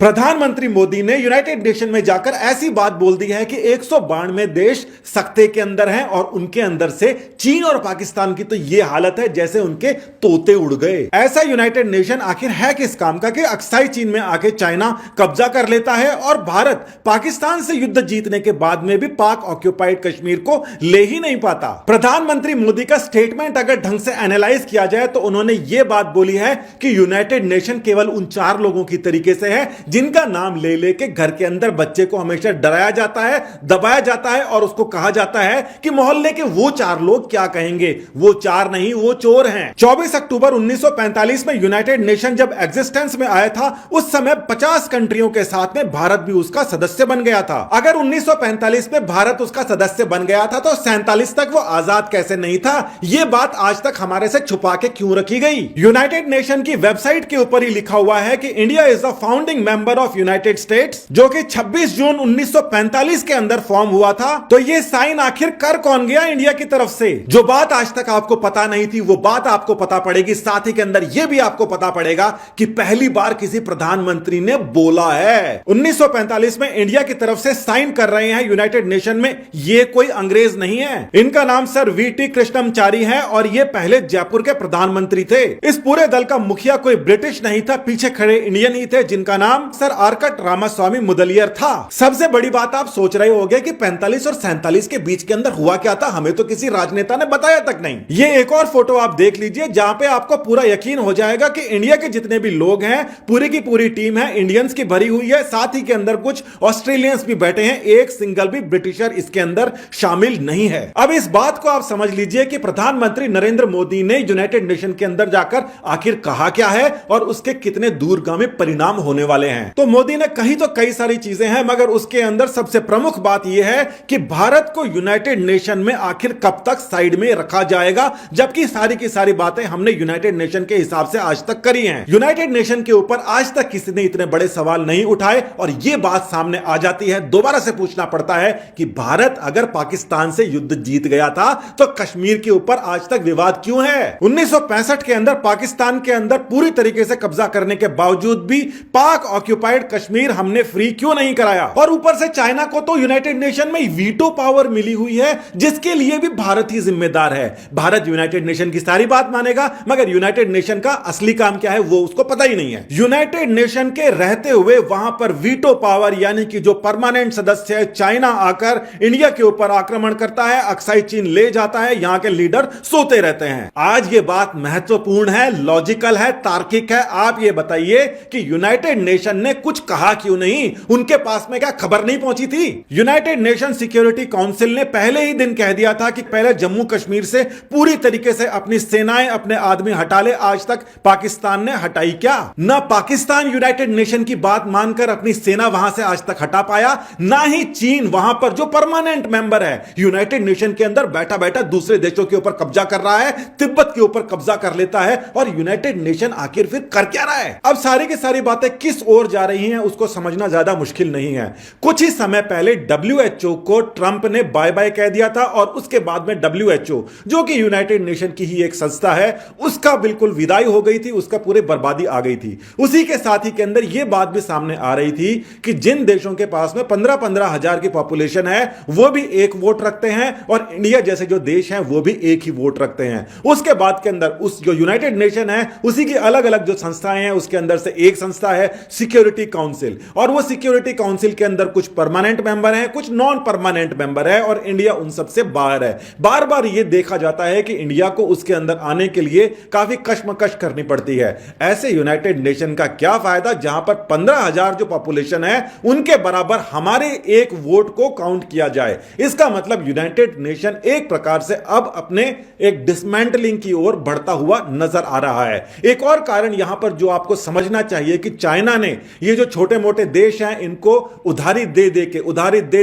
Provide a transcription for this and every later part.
प्रधानमंत्री मोदी ने United nation में जाकर ऐसी बात बोल दी है कि 192 देश सख्ते के अंदर हैं और उनके अंदर से चीन और पाकिस्तान की तो यह हालत है जैसे उनके तोते उड़ गए। ऐसा यूनाइटेड नेशन आखिर है किस काम का कि अक्साई चीन में आके चाइना कब्जा कर लेता है और भारत पाकिस्तान से युद्ध जीतने के बाद में भी पाक ऑक्यूपाइड कश्मीर को ले ही नहीं पाता। प्रधानमंत्री मोदी का स्टेटमेंट अगर ढंग से एनालाइज किया जाए तो उन्होंने यह बात बोली है कि यूनाइटेड नेशन केवल उन 4 लोगों की तरीके से है जिनका नाम ले लेके घर के अंदर बच्चे को हमेशा डराया जाता है, दबाया जाता है और उसको कहा जाता है कि मोहल्ले के वो 4 लोग क्या कहेंगे, वो 4 नहीं वो चोर हैं। 24 अक्टूबर 1945 में यूनाइटेड नेशन जब एग्जिस्टेंस में आया था उस समय 50 कंट्रियों के साथ में भारत भी उसका सदस्य बन गया था। अगर 1945 में भारत उसका सदस्य बन गया था तो 47 तक वो आजाद कैसे नहीं था, यह बात आज तक हमारे से छुपा के क्यों रखी गई। यूनाइटेड नेशन की वेबसाइट के ऊपर ही लिखा हुआ है कि India is the founding member of United states, जो कि 26 जून 1945 के अंदर फॉर्म हुआ था। तो ये साइन आखिर कर कौन गया इंडिया की तरफ से? जो बात आज तक आपको पता नहीं थी वो बात आपको पता पड़ेगी। साथ ही के अंदर यह भी आपको पता पड़ेगा कि पहली बार किसी प्रधानमंत्री ने बोला है। 1945 में इंडिया की तरफ से साइन कर रहे हैं यूनाइटेड नेशन में, ये कोई अंग्रेज नहीं है। इनका नाम सर वीटी कृष्णमचारी है और ये पहले जयपुर के प्रधानमंत्री थे। इस पूरे दल का मुखिया कोई ब्रिटिश नहीं था, पीछे खड़े इंडियन ही थे जिनका नाम सर आरकट रामास्वामी मुदलियर था। सबसे बड़ी बात आप सोच रहे होंगे कि 45 और 47 के बीच के अंदर हुआ क्या था, हमें तो किसी राजनेता ने बताया तक नहीं। ये एक और फोटो आप देख लीजिए जहां पे आपको पूरा यकीन हो जाएगा कि इंडिया के जितने भी लोग हैं पूरी की पूरी टीम है इंडियंस की भरी हुई है। साथ ही के अंदर कुछ ऑस्ट्रेलियंस भी बैठे हैं, एक सिंगल भी ब्रिटिशर इसके अंदर शामिल नहीं है। अब इस बात को आप समझ लीजिए कि प्रधानमंत्री नरेंद्र मोदी ने यूनाइटेड नेशन के अंदर जाकर आखिर कहा क्या है और उसके कितने दूरगामी परिणाम होने वाले हैं। तो मोदी ने कही तो कई सारी चीजें हैं मगर उसके अंदर सबसे प्रमुख बात यह है कि भारत को यूनाइटेड नेशन में आखिर कब तक साइड में रखा जाएगा, जबकि सारी की सारी बातें हमने यूनाइटेड नेशन के हिसाब से आज तक करी हैं। यूनाइटेड नेशन के ऊपर आज तक किसी ने इतने बड़े सवाल नहीं उठाए और यह बात सामने आ जाती है। दोबारा से पूछना पड़ता है कि भारत अगर पाकिस्तान से युद्ध जीत गया था तो कश्मीर के ऊपर आज तक विवाद क्यों है? 1965 के अंदर पाकिस्तान के अंदर पूरी तरीके से कब्जा करने के बावजूद भी पाक ऑक्यूपाइड कश्मीर हमने फ्री क्यों नहीं कराया? और ऊपर से चाइना को तो यूनाइटेड नेशन में वीटो पावर मिली हुई है जिसके लिए भी भारत ही जिम्मेदार है। भारत यूनाइटेड नेशन की सारी बात मानेगा मगर यूनाइटेड नेशन का असली काम क्या है वो उसको पता ही नहीं है। यूनाइटेड नेशन के रहते हुए वहां पर वीटो पावर यानी कि जो परमानेंट सदस्य है चाइना आकर इंडिया के ऊपर आक्रमण करता है, अक्साई चीन ले जाता है, यहां के लीडर सोते रहते हैं। आज ये बात महत्वपूर्ण है, लॉजिकल है, तार्किक है। आप ये बताइए कि यूनाइटेड नेशन ने कुछ कहा क्यों नहीं? उनके पास में क्या खबर नहीं पहुंची थी? यूनाइटेड नेशन सिक्योरिटी काउंसिल ने पहले ही दिन कह दिया था कि पहले जम्मू कश्मीर से पूरी तरीके से अपनी सेनाएं अपने आदमी हटा ले। आज तक पाकिस्तान ने हटाई क्या? ना पाकिस्तान यूनाइटेड नेशन की बात मानकर अपनी सेना वहां से आज तक हटा पाया, ना ही चीन वहां पर जो परमानेंट मेंबर है यूनाइटेड नेशन के अंदर बैठा बैठा दूसरे देशों के ऊपर कब्जा कर रहा है, तिब्बत के ऊपर कब्जा कर लेता है। और यूनाइटेड नेशन आखिर फिर कर क्या रहा है? अब सारी की सारी बातें किस ओर जा रही हैं उसको समझना ज्यादा मुश्किल नहीं है। कुछ ही समय पहले WHO को ट्रंप ने बाय बाय कह दिया था और उसके बाद में WHO जो कि यूनाइटेड नेशन की ही एक संस्था है उसका बिल्कुल विदाई हो गई थी, उसका पूरी बर्बादी आ गई थी। उसी के साथ ही के अंदर यह बात भी सामने आ रही थी कि जिन देशों के पास में 15-15 हजार की पॉपुलेशन है वो भी एक वोट रखते हैं और इंडिया जैसे जो देश हैं वो भी एक ही वोट रखते हैं। उसके बाद के अंदर उस जो यूनाइटेड नेशन है उसी की अलग अलग जो संस्थाएं हैं उसके अंदर से एक संस्था है सिक्योरिटी काउंसिल और वो सिक्योरिटी काउंसिल के अंदर कुछ परमानेंट मेंबर हैं, कुछ नॉन परमानेंट मेंबर है और इंडिया उन सबसे बाहर है। बार बार यह देखा जाता है कि इंडिया को उसके अंदर आने के लिए काफी कशमकश करनी पड़ती है। ऐसे यूनाइटेड नेशन का क्या फायदा जहां पर 15,000 जो पॉपुलेशन है उनके बराबर हमारे एक वोट को काउंट किया जाए। इसका मतलब यूनाइटेड नेशन एक प्रकार से अब अपने एक डिसमेंटलिंग की ओर बढ़ता हुआ नजर आ रहा है। एक और कारण यहां पर जो आपको समझना चाहिए कि चाइना ने ये जो छोटे मोटे देश हैं इनको उधारी दे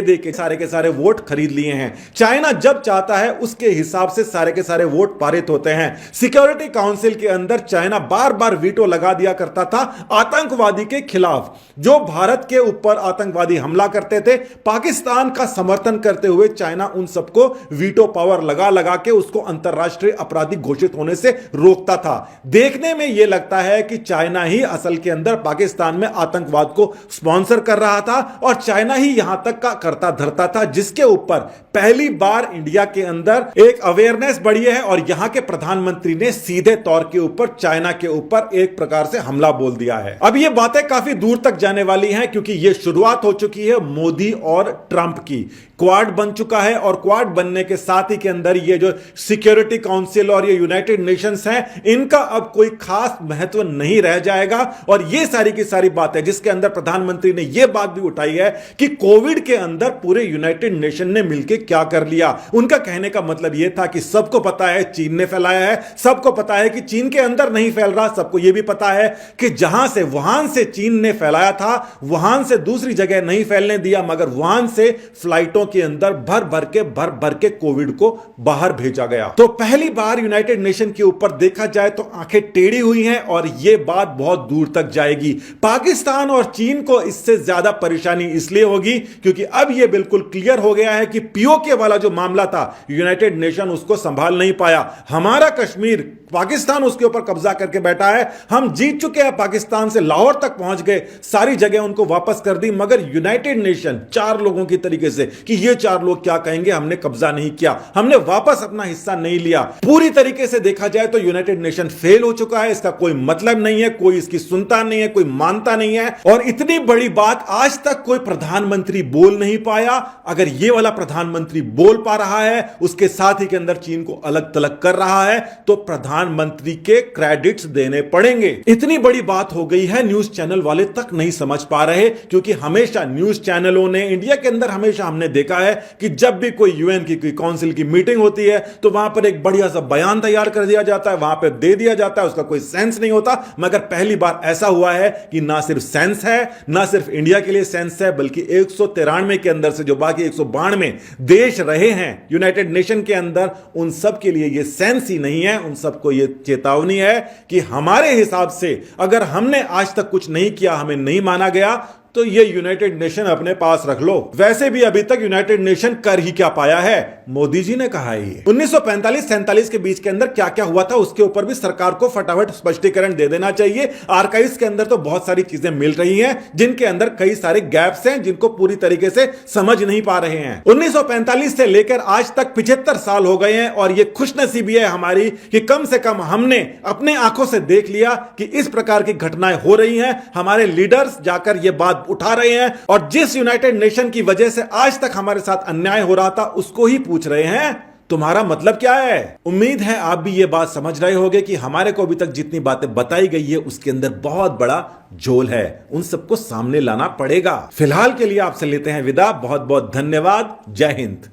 दे के सारे के सारे वोट खरीद लिए हैं। चाइना जब चाहता है उसके हिसाब से सारे के सारे वोट पारित होते हैं। सिक्योरिटी काउंसिल के अंदर चाइना बार बार वीटो लगा दिया करता था आतंकवादी के खिलाफ। जो भारत के ऊपर आतंकवादी हमला करते थे पाकिस्तान का समर्थन करते हुए चाइना उन सबको वीटो पावर लगा लगा के उसको अंतरराष्ट्रीय अपराधी घोषित होने से रोकता था। देखने में यह लगता है कि चाइना ही असल के अंदर पाकिस्तान में में आतंकवाद को स्पॉन्सर कर रहा था और चाइना ही यहां तक का करता धरता था, जिसके ऊपर पहली बार इंडिया के अंदर एक अवेयरनेस बढ़ी है और यहां के प्रधानमंत्री ने सीधे तौर के ऊपर चाइना के ऊपर एक प्रकार से हमला बोल दिया है। अब ये बातें काफी दूर तक जाने वाली हैं क्योंकि ये शुरुआत हो चुकी है मोदी और ट्रंप की। क्वाड बन चुका है और क्वाड बनने के साथ ही के अंदर ये जो सिक्योरिटी काउंसिल और ये यूनाइटेड नेशंस हैं, इनका अब कोई खास महत्व नहीं रह जाएगा। और ये सारी की सारी बातें जिसके अंदर प्रधानमंत्री ने ये बात भी उठाई है कि कोविड के अंदर पूरे यूनाइटेड नेशन ने मिलकर क्या कर लिया। उनका कहने का मतलब यह था कि सबको पता है चीन ने फैलाया है, सबको पता है कि चीन के अंदर नहीं फैल रहा, सबको यह भी पता है कि जहां से वुहान से चीन ने फैलाया था वुहान से दूसरी जगह नहीं फैलने दिया, मगर वुहान से फ्लाइटों के अंदर भर भर के कोविड को बाहर भेजा गया। तो पहली बार यूनाइटेड नेशन के ऊपर देखा जाए तो आंखें टेढ़ी हुई हैं और यह बात बहुत दूर तक जाएगी। पाकिस्तान और चीन को इससे ज्यादा परेशानी इसलिए होगी क्योंकि अब यह बिल्कुल क्लियर हो गया है कि पीओके वाला जो मामला था यूनाइटेड नेशन उसको संभाल नहीं पाया। हमारा कश्मीर पाकिस्तान उसके ऊपर कब्जा करके बैठा है, हम जीत चुके हैं, पाकिस्तान से लाहौर तक पहुंच गए, सारी जगह उनको वापस कर दी, मगर यूनाइटेड नेशन चार लोगों की तरीके से कि ये चार लोग क्या कहेंगे, हमने कब्जा नहीं किया, हमने वापस अपना हिस्सा नहीं लिया। पूरी तरीके से देखा जाए तो यूनाइटेड नेशन फेल हो चुका है, इसका कोई मतलब नहीं है, कोई इसकी सुनता नहीं है, कोई मानता नहीं है। और इतनी बड़ी बात आज तक कोई प्रधानमंत्री बोल नहीं पाया। अगर ये वाला प्रधानमंत्री बोल पा रहा है, उसके साथ ही के अंदर चीन को अलग तलग कर रहा है, तो प्रधानमंत्री के क्रेडिट्स देने पड़ेंगे। इतनी बड़ी बात हो गई है, न्यूज चैनल वाले तक नहीं समझ पा रहे क्योंकि हमेशा न्यूज चैनलों ने इंडिया के अंदर हमेशा हमने देखा है कि जब भी कोई यूएन की कोई काउंसिल की मीटिंग होती है तो वहां पर एक बढ़िया सा बयान तैयार कर दिया जाता है, वहां पर दे दिया जाता है, उसका कोई सेंस नहीं होता। मगर पहली बार ऐसा हुआ है कि ना सिर्फ सेंस है, ना सिर्फ इंडिया के लिए सेंस है, बल्कि 193 के अंदर से जो बाकी 192 देश रहे हैं यूनाइटेड नेशन के अंदर, उन सब के लिए यह सेंस ही नहीं है। उन सबको यह चेतावनी है कि हमारे हिसाब से अगर हमने आज तक कुछ नहीं किया, हमें नहीं माना गया, तो ये यूनाइटेड नेशन अपने पास रख लो। वैसे भी अभी तक यूनाइटेड नेशन कर ही क्या पाया है, मोदी जी ने कहा है। 1945-47 के बीच के अंदर क्या क्या हुआ था उसके ऊपर भी सरकार को फटाफट स्पष्टीकरण दे देना चाहिए। आर्काइव्स के अंदर तो बहुत सारी चीजें मिल रही हैं जिनके अंदर कई सारे गैप्स हैं जिनको पूरी तरीके से समझ नहीं पा रहे हैं। 1945 से लेकर आज तक 75 साल हो गए हैं और यह खुशनसीबी है हमारी कि कम से कम हमने अपने आंखों से देख लिया कि इस प्रकार की घटनाएं हो रही हैं। हमारे लीडर्स जाकर यह बात उठा रहे हैं और जिस यूनाइटेड नेशन की वजह से आज तक हमारे साथ अन्याय हो रहा था उसको ही पूछ रहे हैं तुम्हारा मतलब क्या है। उम्मीद है आप भी ये बात समझ रहे होंगे कि हमारे को अभी तक जितनी बातें बताई गई है उसके अंदर बहुत बड़ा झोल है, उन सबको सामने लाना पड़ेगा। फिलहाल के लिए आपसे लेते हैं विदा, बहुत बहुत धन्यवाद, जय हिंद।